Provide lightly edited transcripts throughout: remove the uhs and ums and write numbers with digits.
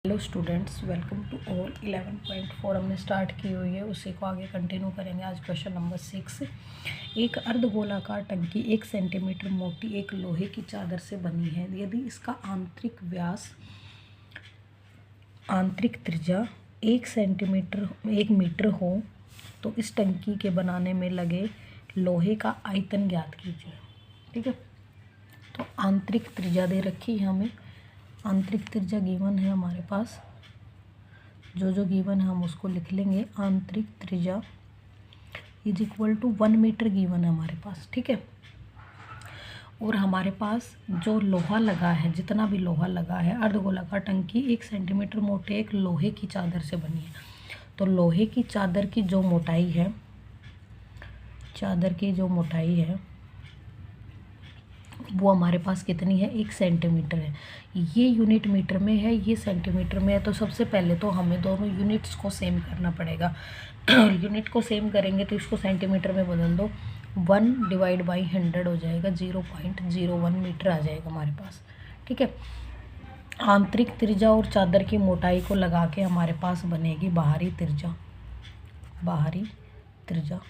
Hello students, welcome to all. 11.4 हमने start की हुई है, उसी को आगे कंटिन्यू करेंगे। आज क्वेश्चन नंबर 6। एक अर्धगोलाकार टंकी 1 सेंटीमीटर मोटी एक लोहे की चादर से बनी है। यदि इसका आंतरिक व्यास आंतरिक त्रिज्या 1 मीटर हो तो इस टंकी के बनाने में लगे लोहे का आयतन ज्ञात कीजिए। ठीक है, तो आंतरिक त्रिज्या दे रखी है हमें। आंतरिक त्रिज्या गिवन है हमारे पास, जो गिवन है हम उसको लिख लेंगे। आंतरिक त्रिज्या is equal to 1 metre given है हमारे पास। ठीक है, और हमारे पास जो लोहा लगा है, जितना भी लोहा लगा है, अर्धगोलाकार टंकी 1 सेंटीमीटर मोटे एक लोहे की चादर से बनी है। तो लोहे की चादर की जो मोटाई है, वो हमारे पास कितनी है? 1 सेंटीमीटर है। ये यूनिट मीटर में है, ये सेंटीमीटर में है। तो सबसे पहले तो हमें दोनों यूनिट्स को सेम करना पड़ेगा। यूनिट को सेम करेंगे तो इसको सेंटीमीटर में बदल दो। 1/100 हो जाएगा, 0.01 मीटर आ जाएगा हमारे पास। ठीक है, आंतरिक त्रिज्या और चादर की मोटाई को लगा के हमारे पास बनेगी बाहरी त्रिज्या,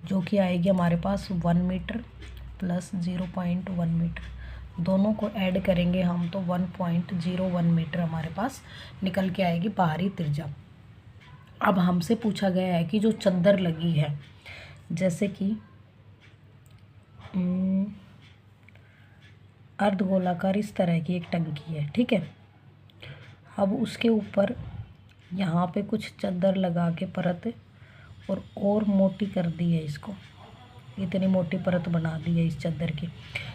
जो कि आएगी हमारे पास 1 मीटर प्लस 0.1 मीटर। दोनों को ऐड करेंगे हम तो 1.01 मीटर हमारे पास निकल के आएगी बाहरी त्रिज्या। अब हमसे पूछा गया है कि जो चद्दर लगी है, जैसे कि अर्धगोलाकार इस तरह की एक टंकी है। ठीक है, अब उसके ऊपर यहाँ पे कुछ चद्दर लगा के परत और मोटी कर दी है, इसको इतनी मोटी परत बना दी है इस चादर की।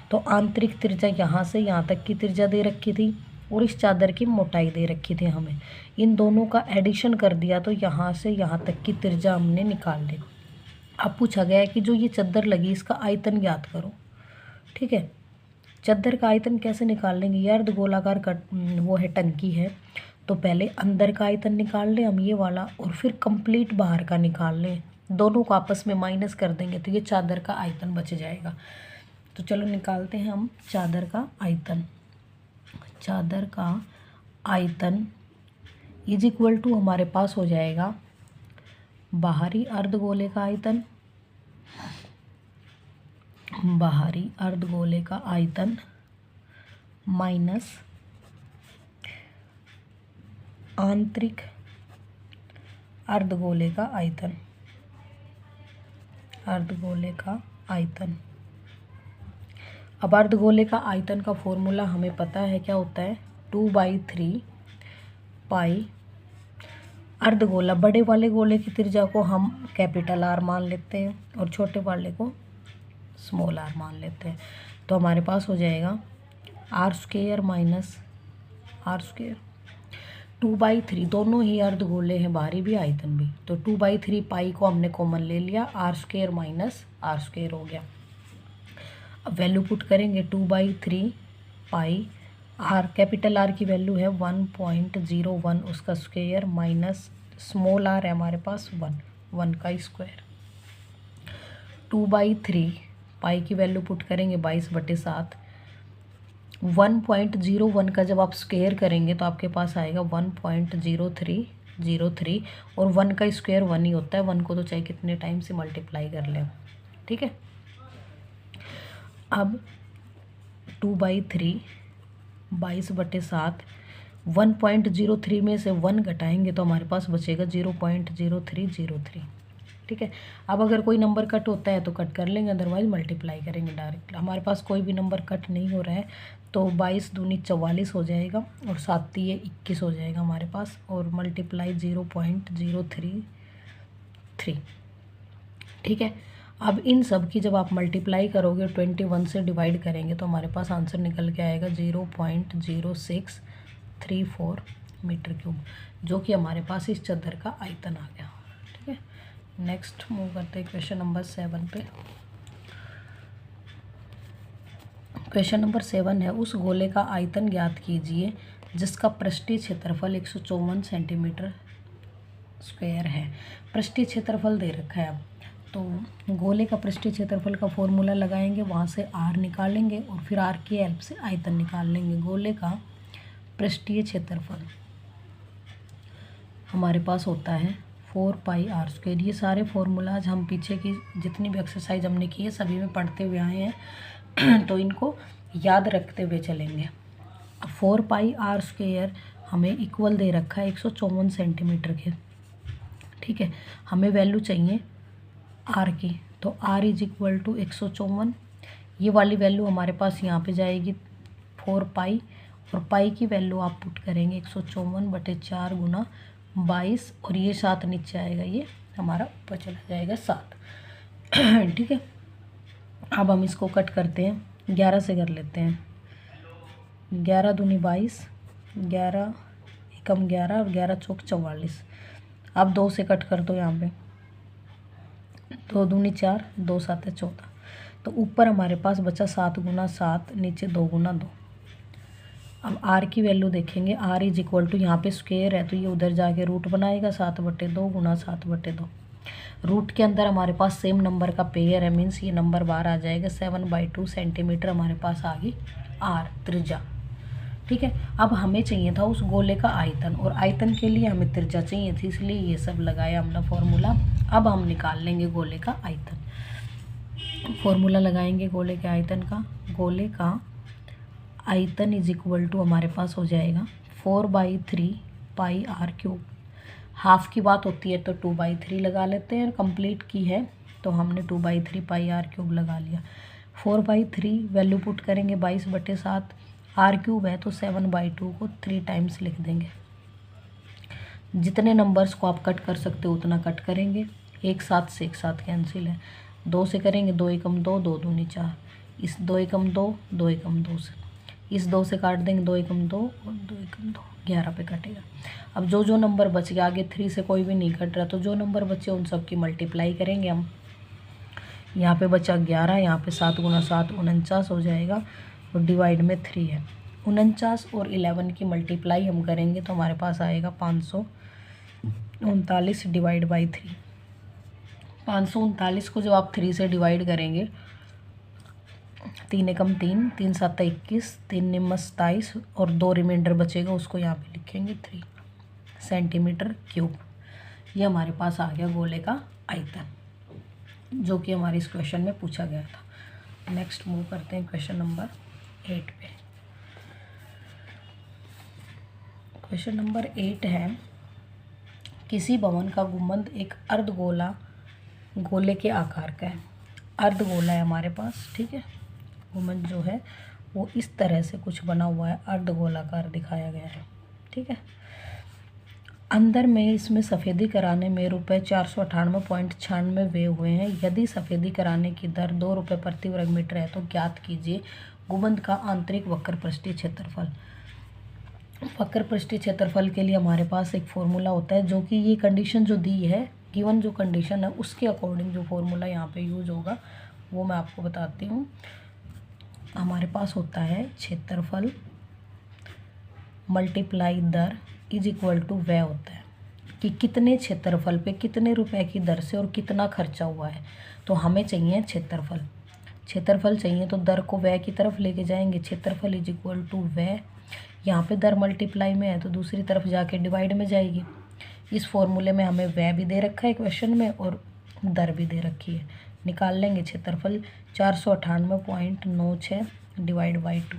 तो आंतरिक त्रिज्या यहाँ से यहाँ तक की त्रिज्या दे रखी थी और इस चादर की मोटाई दे रखी थी हमें। इन दोनों का एडिशन कर दिया तो यहाँ से यहाँ तक की त्रिज्या हमने निकाल ली। अब पूछा गया है कि जो ये चादर लगी इसका आयतन ज्ञात करो। ठीक है, चादर का आयतन कैसे निकाल लेंगे? ये अर्धगोलाकार का वो है, टंकी है, तो पहले अंदर का आयतन निकाल लें हम, ये वाला, और फिर कंप्लीट बाहर का निकाल लें। दोनों को आपस में माइनस कर देंगे तो ये चादर का आयतन बच जाएगा। तो चलो निकालते हैं हम चादर का आयतन। चादर का आयतन इज इक्वल टू हमारे पास हो जाएगा बाहरी अर्धगोले का आयतन माइनस आंतरिक अर्धगोले का आयतन। अब अर्धगोले का आयतन का फॉर्मूला हमें पता है, क्या होता है? 2/3 पाई अर्धगोला। बड़े वाले गोले की त्रिज्या को हम कैपिटल R मान लेते हैं और छोटे वाले को स्मॉल r मान लेते हैं। तो हमारे पास हो जाएगा r² माइनस r²। 2/3 दोनों ही अर्धगोले हैं, बाहरी भी आयतन भी। तो 2/3 पाई को हमने कॉमन ले लिया, r² माइनस r² हो गया। अब वैल्यू पुट करेंगे 2/3 पाई r, कैपिटल R की वैल्यू है 1.01, उसका स्क्वायर माइनस स्मॉल r है हमारे पास 1 का स्क्वायर। 2/3 पाई की वैल्यू पुट करेंगे 22/7। 1.01 का जब आप स्क्वायर करेंगे तो आपके पास आएगा 1.0303, और 1 का स्क्वायर 1 ही होता है। 1 को तो चाहे कितने टाइम से मल्टीप्लाई कर लें। ठीक है, अब 2/3 22/7, 1.03 में से 1 घटाएंगे तो हमारे पास बचेगा 0.0303। ठीक है, अब अगर कोई नंबर कट होता है तो कट कर लेंगे, अदरवाइज मल्टीप्लाई करेंगे डायरेक्ट। हमारे पास कोई भी नंबर कट नहीं हो रहा है, तो 22 दूनी 44 हो जाएगा और 7 ये 21 हो जाएगा हमारे पास, और मल्टीप्लाई 0.033। ठीक है, अब इन सब की जब आप मल्टीप्लाई करोगे 21 से डिवाइड करेंगे तो हमारे पास आंसर निकल के आएगा 0.0634 मीटर क्यूब, जो कि हमारे पास इस चादर का आयतन आ गया। ठीक है, नेक्स्ट मूव करते हैं क्वेश्चन नंबर 7 पे। क्वेश्चन नंबर 7 है, उस गोले का आयतन ज्ञात कीजिए जिसका पृष्ठीय क्षेत्रफल 154 सेंटीमीटर स्क्वायर है। पृष्ठीय क्षेत्रफल दे रखा है। अब तो गोले का पृष्ठीय क्षेत्रफल का फॉर्मूला लगाएंगे, वहाँ से r निकालेंगे और फिर r की हेल्प से आयतन निकाल लेंगे। गोले का पृष्ठीय क्षेत्रफल हमारे पास होता है 4πr²। ये सारे फार्मूलाज हम पीछे की जितनी भी एक्सरसाइज हमने की है सभी में पढ़ते हुए आए हैं तो इनको याद रखते हुए चलेंगे। 4πr² हमें इक्वल दे रखा है 154 सेंटीमीटर के, ठीक है। हमें वैल्यू चाहिए आर की, तो r इज इक्वल टू 154। ये वाली वैल्यू हमारे पास यहाँ पे जाएगी 4π, और पाई की वैल्यू आप पुट करेंगे 154/4 गुना 22, और ये 7 नीचे आएगा, ये हमारा ऊपर चला जाएगा 7 ठीक है। अब हम इसको कट करते हैं, 11 से कर लेते हैं। 11 दूनी 22, 11 एकम 11 और 11 चौक 44। अब 2 से कट कर दो यहाँ पे, 2 दूनी 4, 2 7 14। तो ऊपर हमारे पास बचा 7 गुना 7, नीचे 2 गुना 2। अब r की वैल्यू देखेंगे, r इज इक्वल टू, यहाँ पे स्क्वायर है तो ये उधर जाके रूट बनाएगा, 7/2 गुना 7/2। रूट के अंदर हमारे पास सेम नंबर का पेयर है, मीन्स ये नंबर बाहर आ जाएगा। 7/2 सेंटीमीटर हमारे पास आ गई r त्रिज्या, ठीक है। अब हमें चाहिए था उस गोले का आयतन, और आयतन के लिए हमें त्रिज्या चाहिए थी, इसलिए ये सब लगाया हमने फॉर्मूला। अब हम निकाल लेंगे गोले का आयतन। फॉर्मूला लगाएंगे गोले के आयतन का। गोले का आयतन इज इक्वल टू हमारे पास हो जाएगा 4/3πr³। हाफ की बात होती है तो 2/3 लगा लेते हैं, कंप्लीट की है तो हमने 2/3πr³ लगा लिया। 4/3 वैल्यू पुट करेंगे 22/7, r³ है तो 7/2 को 3 टाइम्स लिख देंगे। जितने नंबर्स को आप कट कर सकते हो उतना कट करेंगे, एक साथ से एक साथ कैंसिल है। 2 से करेंगे, 2 एकम 2, 2 दूनी 4, इस 2 एकम 2, 2 एकम 2 से, इस 2 से काट देंगे, 2 एकम 2 और 2 एकम 2, 11 पे कटेगा। अब जो जो नंबर बच गया, आगे 3 से कोई भी नहीं कट रहा, तो जो नंबर बचे उन सब की मल्टीप्लाई करेंगे हम। यहाँ पे बचा 11, यहाँ पे 7 गुना 7 49 हो जाएगा, और डिवाइड में 3 है। 49 और 11 की मल्टीप्लाई हम करेंगे तो हमारे पास आएगा 539 डिवाइड बाई 3। 539 को जब आप 3 से डिवाइड करेंगे, 3 एकम 3, 3 7 21, 3 निम्न 27, और 2 रिमाइंडर बचेगा, उसको यहाँ पे लिखेंगे 3 सेंटीमीटर क्यूब। ये हमारे पास आ गया गोले का आयतन, जो कि हमारे इस क्वेश्चन में पूछा गया था। नेक्स्ट मूव करते हैं क्वेश्चन नंबर 8 पे। क्वेश्चन नंबर 8 है, किसी भवन का गुंबद एक अर्धगोला गोले के आकार का है। अर्धगोला है हमारे पास, ठीक है। गुंबद जो है वो इस तरह से कुछ बना हुआ है, अर्धगोलाकार दिखाया गया है, ठीक है। अंदर में इसमें सफ़ेदी कराने में ₹498.96 व्यय हुए हैं। यदि सफ़ेदी कराने की दर ₹2 प्रति वर्ग मीटर है तो ज्ञात कीजिए गुंबद का आंतरिक वक्र पृष्ठीय क्षेत्रफल। वक्र पृष्ठीय क्षेत्रफल के लिए हमारे पास एक फॉर्मूला होता है, जो कि ये कंडीशन जो दी है, गिवन जो कंडीशन है उसके अकॉर्डिंग जो फॉर्मूला यहाँ पे यूज होगा वो मैं आपको बताती हूँ। हमारे पास होता है क्षेत्रफल मल्टीप्लाई दर इज इक्वल टू व्यय होता है, कि कितने क्षेत्रफल पे कितने रुपए की दर से और कितना खर्चा हुआ है। तो हमें चाहिए क्षेत्रफल, क्षेत्रफल चाहिए तो दर को व्यय की तरफ लेके जाएंगे। क्षेत्रफल इज इक्वल टू व्यय, यहाँ पे दर मल्टीप्लाई में है तो दूसरी तरफ जाके डिवाइड में जाएगी। इस फॉर्मूले में हमें व्यय भी दे रखा है क्वेश्चन में और दर भी दे रखी है। निकाल लेंगे क्षेत्रफल 498.96 डिवाइड बाई 2,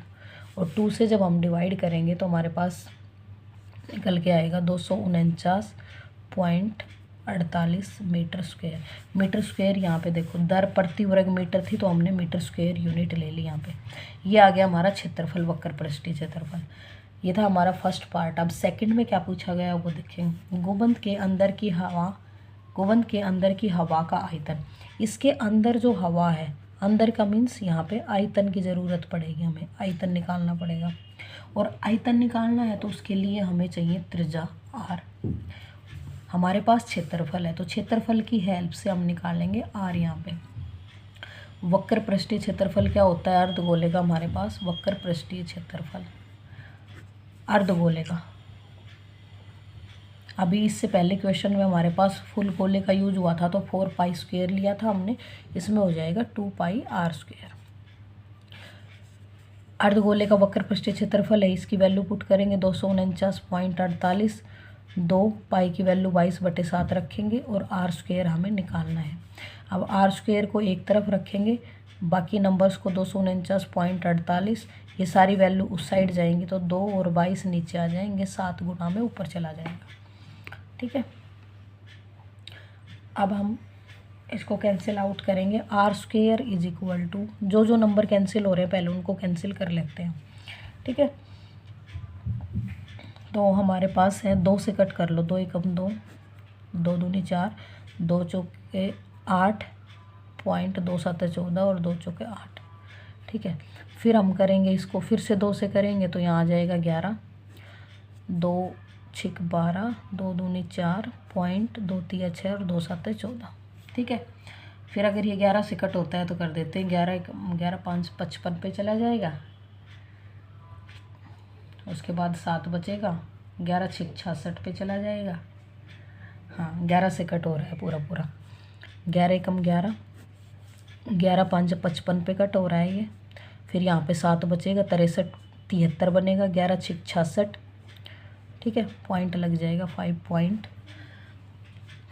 और 2 से जब हम डिवाइड करेंगे तो हमारे पास निकल के आएगा 249.48 मीटर स्क्वायर। मीटर स्क्वायर यहाँ पे देखो, दर प्रति वर्ग मीटर थी तो हमने मीटर स्क्वायर यूनिट ले ली यहाँ पे। ये आ गया हमारा क्षेत्रफल, वक्र पृष्ठीय क्षेत्रफल। ये था हमारा फर्स्ट पार्ट। अब सेकंड में क्या पूछा गया वो देखेंगे। गुंबद के अंदर की हवा का आयतन। इसके अंदर जो हवा है, अंदर का मीन्स यहाँ पे आयतन की ज़रूरत पड़ेगी, हमें आयतन निकालना पड़ेगा। और आयतन निकालना है तो उसके लिए हमें चाहिए त्रिज्या r। हमारे पास क्षेत्रफल है तो क्षेत्रफल की हेल्प से हम निकालेंगे r। यहाँ पे वक्र पृष्ठीय क्षेत्रफल क्या होता है अर्धगोले का, हमारे पास वक्र पृष्ठीय क्षेत्रफल अर्धगोले का। अभी इससे पहले क्वेश्चन में हमारे पास फुल गोले का यूज हुआ था तो 4π² लिया था हमने, इसमें हो जाएगा 2πr²। अर्धगोले का वक्र पृष्ठीय क्षेत्रफल है, इसकी वैल्यू पुट करेंगे 249.48 2 पाई की वैल्यू 22/7 रखेंगे और आर स्क्वायर हमें निकालना है। अब आर स्क्वायर को एक तरफ रखेंगे, बाकी नंबर्स को 249.48, ये सारी वैल्यू उस साइड जाएंगी तो 2 और 22 नीचे आ जाएंगे, 7 गुना में ऊपर चला जाएगा। ठीक है, अब हम इसको कैंसिल आउट करेंगे। R square is equal to, जो नंबर कैंसिल हो रहे हैं पहले उनको कैंसिल कर लेते हैं। ठीक है, तो हमारे पास है 2 से कट कर लो, 2 एकम 2, 2 दूनी 4, 2 चौके 8, पॉइंट 2 7 14 और 2 चौके 8। ठीक है, फिर हम करेंगे इसको, फिर से 2 से करेंगे तो यहाँ आ जाएगा 11, 2 6 12, 2 दूनी 4, पॉइंट 2 3 6 और 2 7 14। ठीक है, फिर अगर ये 11 से कट होता है तो कर देते हैं 11 5 55 पे चला जाएगा, उसके बाद 7 बचेगा, 11 6 66 पे चला जाएगा। हाँ, 11 से कट हो रहा है पूरा, 11 एकम 11, 11 5 55 पे कट हो रहा है ये। फिर यहाँ पे 7 बचेगा, 63 73 बनेगा, 11 6 66। ठीक है, पॉइंट लग जाएगा 5 पॉइंट।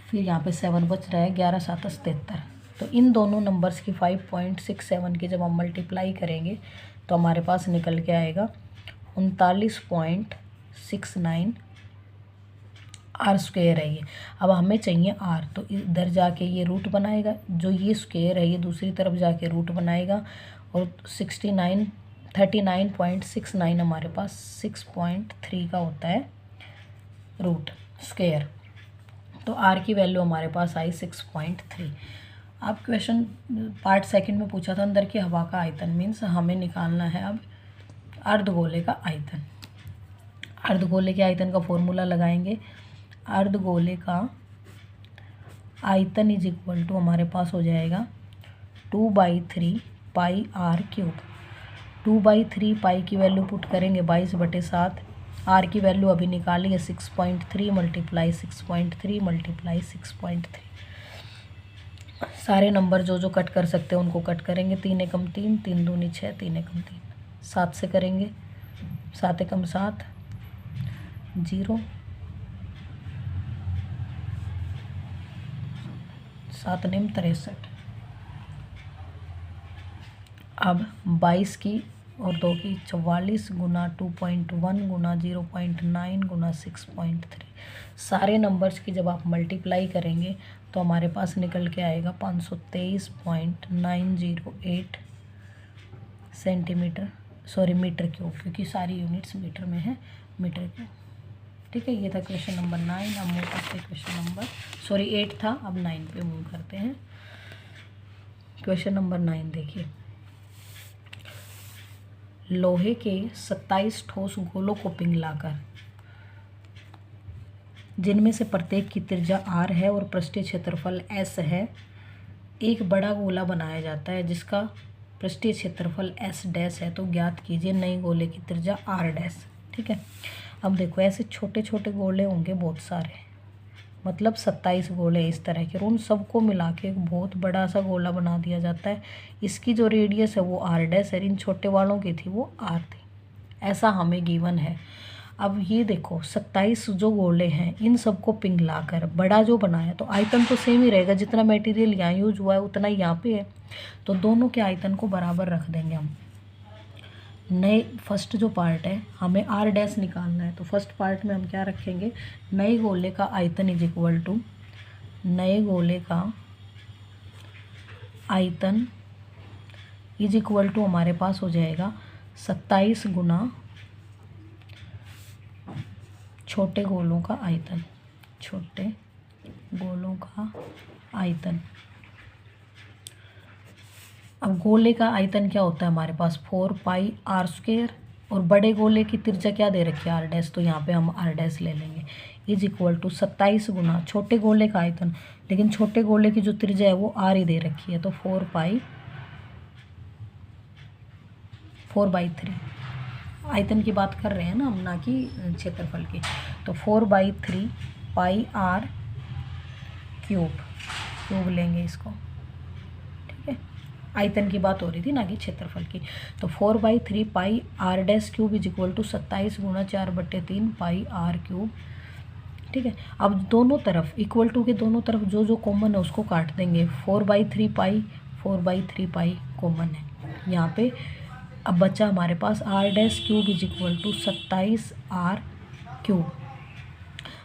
फिर यहाँ पे 7 बच रहा है, 11 7 73। तो इन दोनों नंबर्स की 5.67 की जब हम मल्टीप्लाई करेंगे तो हमारे पास निकल के आएगा 39.69 आर स्क्वायर है ये। अब हमें चाहिए आर, तो इधर जाके ये रूट बनाएगा, जो ये स्क्वायर है ये दूसरी तरफ जाके रूट बनाएगा, और 39.69 हमारे पास 6.3 का होता है रूट स्क्वायर। तो आर की वैल्यू हमारे पास आई 6.3। अब क्वेश्चन पार्ट सेकंड में पूछा था अंदर की हवा का आयतन, मीन्स हमें निकालना है अब अर्धगोले का आयतन। अर्धगोले के आयतन का फॉर्मूला लगाएंगे। अर्धगोले का आयतन इज इक्वल टू हमारे पास हो जाएगा 2/3 पाई आर क्यूब। 2/3 पाई की वैल्यू पुट करेंगे 22/7, आर की वैल्यू अभी निकाली है 6.3 मल्टीप्लाई 6.3 मल्टीप्लाई 6.3। सारे नंबर जो कट कर सकते हैं उनको कट करेंगे, 3 एकम 3, 3 दूनी 6, 3 एकम 3। 7 से करेंगे, 7 एकम 7, 0, 7 नेम 63। अब 22 की और 2 की 44 गुना 2.1 गुना 0.9 गुना 6.3। सारे नंबर्स की जब आप मल्टीप्लाई करेंगे तो हमारे पास निकल के आएगा 523.908 सेंटीमीटर, सॉरी मीटर क्यूब, क्योंकि सारी यूनिट्स मीटर में है, मीटर क्यूब। ठीक है, ये था क्वेश्चन नंबर 9। अब मूव करते हैं क्वेश्चन नंबर 8 था, अब 9 पे मूव करते हैं। क्वेश्चन नंबर 9 देखिए, लोहे के 27 ठोस गोलों को पिघलाकर, जिनमें से प्रत्येक की त्रिज्या r है और पृष्ठीय क्षेत्रफल s है, एक बड़ा गोला बनाया जाता है जिसका पृष्ठीय क्षेत्रफल s डैश है, तो ज्ञात कीजिए नई गोले की त्रिज्या r डैश। ठीक है, अब देखो ऐसे छोटे छोटे गोले होंगे बहुत सारे, मतलब 27 गोले इस तरह के, और उन सबको मिला के एक बहुत बड़ा सा गोला बना दिया जाता है। इसकी जो रेडियस है वो r डैश है, इन छोटे वालों की थी वो r थी, ऐसा हमें गिवन है। अब ये देखो 27 जो गोले हैं इन सबको पिघलाकर बड़ा जो बनाया, तो आयतन तो सेम ही रहेगा, जितना मटेरियल यहाँ यूज हुआ है उतना ही यहाँ पे है, तो दोनों के आयतन को बराबर रख देंगे हम। नए फर्स्ट जो पार्ट है हमें आर डैश निकालना है, तो फर्स्ट पार्ट में हम क्या रखेंगे, नए गोले का आयतन इज इक्वल टू, नए गोले का आयतन इज इक्वल टू हमारे पास हो जाएगा 27 गुना छोटे गोलों का आयतन, छोटे गोलों का आयतन। अब गोले का आयतन क्या होता है हमारे पास 4 पाई आर स्क्वायर, और बड़े गोले की त्रिज्या क्या दे रखी है आर डैश, तो यहाँ पे हम आर डैश ले लेंगे, इज इक्वल टू 27 गुना छोटे गोले का आयतन, लेकिन छोटे गोले की जो त्रिज्या है वो आर ही दे रखी है, तो 4/3 आयतन की बात कर रहे हैं ना हम, ना कि क्षेत्रफल की, तो 4/3 पाई आर क्यूब लेंगे इसको। ठीक है, आयतन की बात हो रही थी ना कि क्षेत्रफल की, तो 4/3 pi R dash cube is equal to 27 गुना 4/3 पाई आर क्यूब ठीक है। अब दोनों तरफ इक्वल टू के दोनों तरफ जो जो कॉमन है उसको काट देंगे। 4/3 पाई, 4/3 पाई कॉमन है यहाँ पे। अब बचा हमारे पास r dash cube is equal to 27r cube.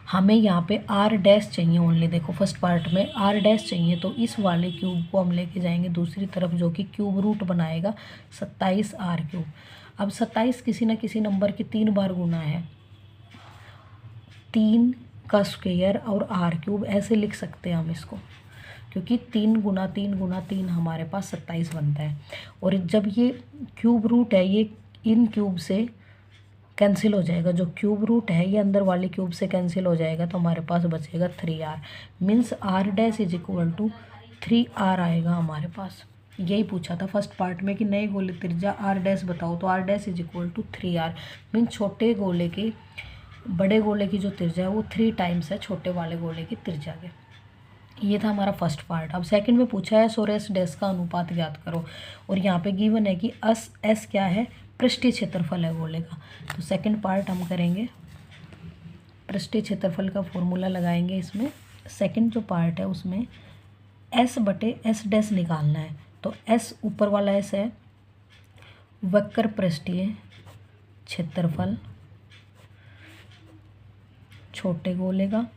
हमें यहाँ पे r डैश चाहिए ओनली। देखो फर्स्ट पार्ट में r डैश चाहिए, तो इस वाले क्यूब को हम लेके जाएंगे दूसरी तरफ, जो कि क्यूब रूट बनाएगा 27r क्यूब। अब 27 किसी न किसी नंबर की 3 बार गुना है, 3 का स्क्वायर और r क्यूब ऐसे लिख सकते हैं हम इसको, क्योंकि 3 गुना 3 गुना 3 हमारे पास 27 बनता है। और जब ये क्यूब रूट है, ये इन क्यूब से कैंसिल हो जाएगा, जो क्यूब रूट है ये अंदर वाले क्यूब से कैंसिल हो जाएगा, तो हमारे पास बचेगा 3r। Means r dash is equal to 3r आएगा हमारे पास। यही पूछा था फर्स्ट पार्ट में कि नए गोले त्रिज्या r डैश बताओ, तो r dash is equal to 3r। Means छोटे गोले के बड़े गोले की जो त्रिज्या है वो 3 टाइम्स है छोटे वाले गोले की त्रिज्या के। ये था हमारा फर्स्ट पार्ट। अब सेकंड में पूछा है और एस डैश का अनुपात ज्ञात करो, और यहाँ पे गिवन है कि एस क्या है, पृष्ठीय क्षेत्रफल है गोले का। तो सेकंड पार्ट हम करेंगे, पृष्ठीय क्षेत्रफल का फॉर्मूला लगाएंगे इसमें। सेकंड जो पार्ट है उसमें एस बटे एस डैश निकालना है। तो एस ऊपर वाला एस है वक्र पृष्ठीय क्षेत्रफल छोटे गोले का,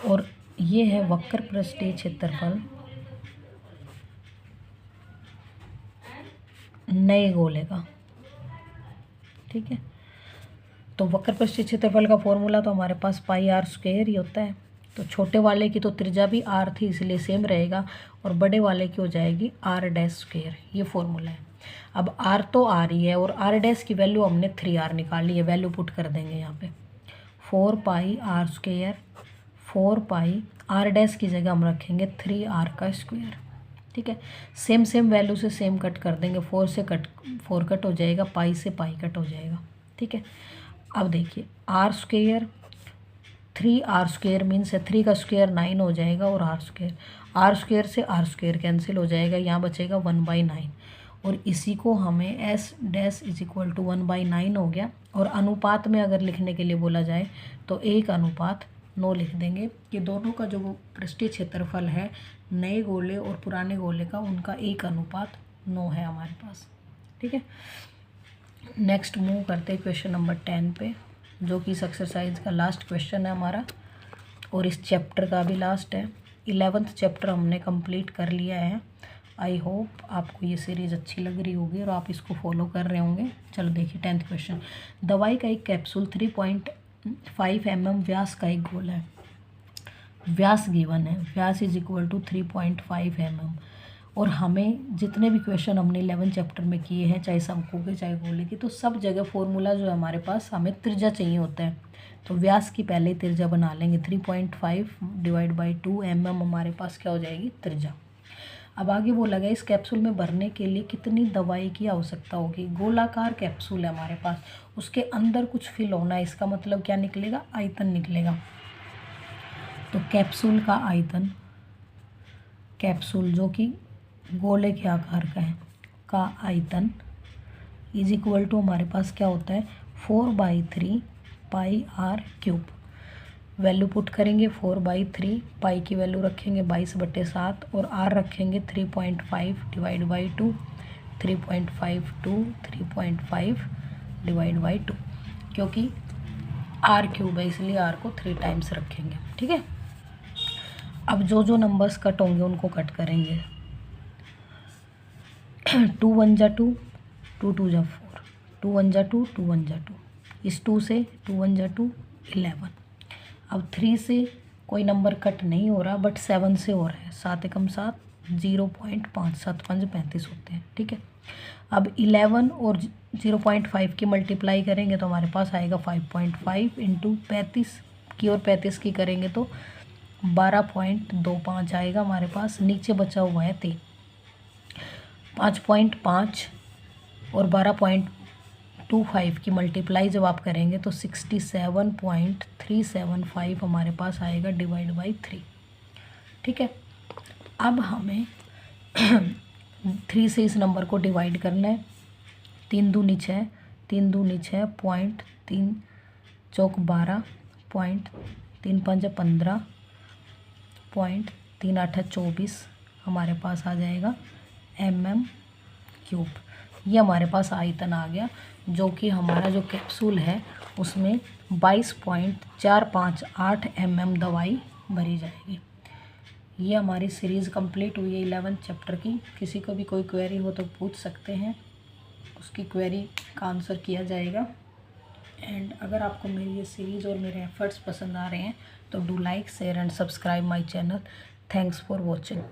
और ये है वक्र पृष्ठीय क्षेत्रफल नए गोले का। ठीक है, तो वक्र पृष्ठीय क्षेत्रफल का फॉर्मूला तो हमारे पास पाई r स्क्वायर ही होता है। तो छोटे वाले की तो त्रिज्या भी r थी इसलिए सेम रहेगा, और बड़े वाले की हो जाएगी r डैश स्क्वायर। ये फॉर्मूला है। अब r तो r ही है, और r डैश की वैल्यू हमने 3r निकाली है, वैल्यू पुट कर देंगे यहाँ पे 4 पाई r स्क्वायर, 4 पाई r डैश की जगह हम रखेंगे 3r का स्क्वायर। ठीक है, सेम सेम वैल्यू से सेम कट कर देंगे, 4 से 4 कट हो जाएगा, पाई से पाई कट हो जाएगा। ठीक है, अब देखिए r square 3r square means है 3 का स्क्वायर 9 हो जाएगा, और r स्क्वायर से r स्क्वायर कैंसिल हो जाएगा, यहाँ बचेगा 1/9। और इसी को हमें s dash is equal to 1/9 हो गया। और अनुपात में अगर लिखने के लिए बोला जाए तो 1:9 लिख देंगे कि दोनों का जो पृष्ठीय क्षेत्रफल है नए गोले और पुराने गोले का, उनका 1:9 है हमारे पास। ठीक है, नेक्स्ट मूव करते हैं क्वेश्चन नंबर 10 पे, जो कि इस एक्सरसाइज का लास्ट क्वेश्चन है हमारा, और इस चैप्टर का भी लास्ट है। 11th चैप्टर हमने कंप्लीट कर लिया है। आई होप आपको ये सीरीज़ अच्छी लग रही होगी और आप इसको फॉलो कर रहे होंगे। चलो देखिए 10th क्वेश्चन। दवाई का एक कैप्सूल 3.5 mm व्यास का एक गोला है। व्यास गिवन है, व्यास इज इक्वल टू 3.5 mm। और हमें जितने भी क्वेश्चन हमने 11 चैप्टर में किए हैं, चाहे शंकु के चाहे गोले की, तो सब जगह फॉर्मूला जो है हमारे पास, हमें त्रिज्या चाहिए होता है। तो व्यास की पहले त्रिज्या बना लेंगे, 3.5 डिवाइड बाई 2 mm हमारे पास क्या हो जाएगी, त्रिज्या। अब आगे बोला गया इस कैप्सूल में भरने के लिए कितनी दवाई की आवश्यकता होगी। गोलाकार कैप्सूल है हमारे पास, उसके अंदर कुछ फिल होना है, इसका मतलब क्या निकलेगा, आयतन निकलेगा। तो कैप्सूल का आयतन, कैप्सूल जो कि गोले के आकार का है, का आयतन इज इक्वल टू हमारे पास क्या होता है, 4/3 पाई r क्यूब। वैल्यू पुट करेंगे 4/3, पाई की वैल्यू रखेंगे 22/7, और r रखेंगे 3.5 डिवाइड बाई 2, 3.5 डिवाइड बाई 2, क्योंकि r क्यूब है इसलिए r को 3 टाइम्स रखेंगे। ठीक है, अब जो जो नंबर्स कट होंगे उनको कट करेंगे। 2 1 जा 2, 2 2 जा 4, 2 1 जा 2, 2 1 जा 2, इस 2 से 2 1 जा 2 11। अब 3 से कोई नंबर कट नहीं हो रहा, बट 7 से हो रहा है, 7 एकम 7, 0.5, 7 5 35 होते हैं। ठीक है, अब 11 और 0.5 की मल्टीप्लाई करेंगे तो हमारे पास आएगा 5.5 इंटू 35 की, और 35 की करेंगे तो 12.25 आएगा हमारे पास। नीचे बचा हुआ है 3, 5.5 और 12.25 की मल्टीप्लाई जब आप करेंगे तो 67.375 हमारे पास आएगा डिवाइड बाई 3। ठीक है, अब हमें 3 से इस नंबर को डिवाइड करना है। 3 दूनी 6, 3 दूनी 6, 0.3 चौक 12 पॉइंट 3 5 15 पॉइंट 3 8 24 हमारे पास आ जाएगा mm3। ये हमारे पास आयतन आ गया, जो कि हमारा जो कैप्सूल है उसमें 22.458 mm दवाई भरी जाएगी। ये हमारी सीरीज़ कंप्लीट हुई है 11 चैप्टर की। किसी को भी कोई क्वेरी हो तो पूछ सकते हैं, उसकी क्वेरी का आंसर किया जाएगा। एंड अगर आपको मेरी ये सीरीज़ और मेरे एफर्ट्स पसंद आ रहे हैं तो do like share and subscribe my channel. Thanks for watching.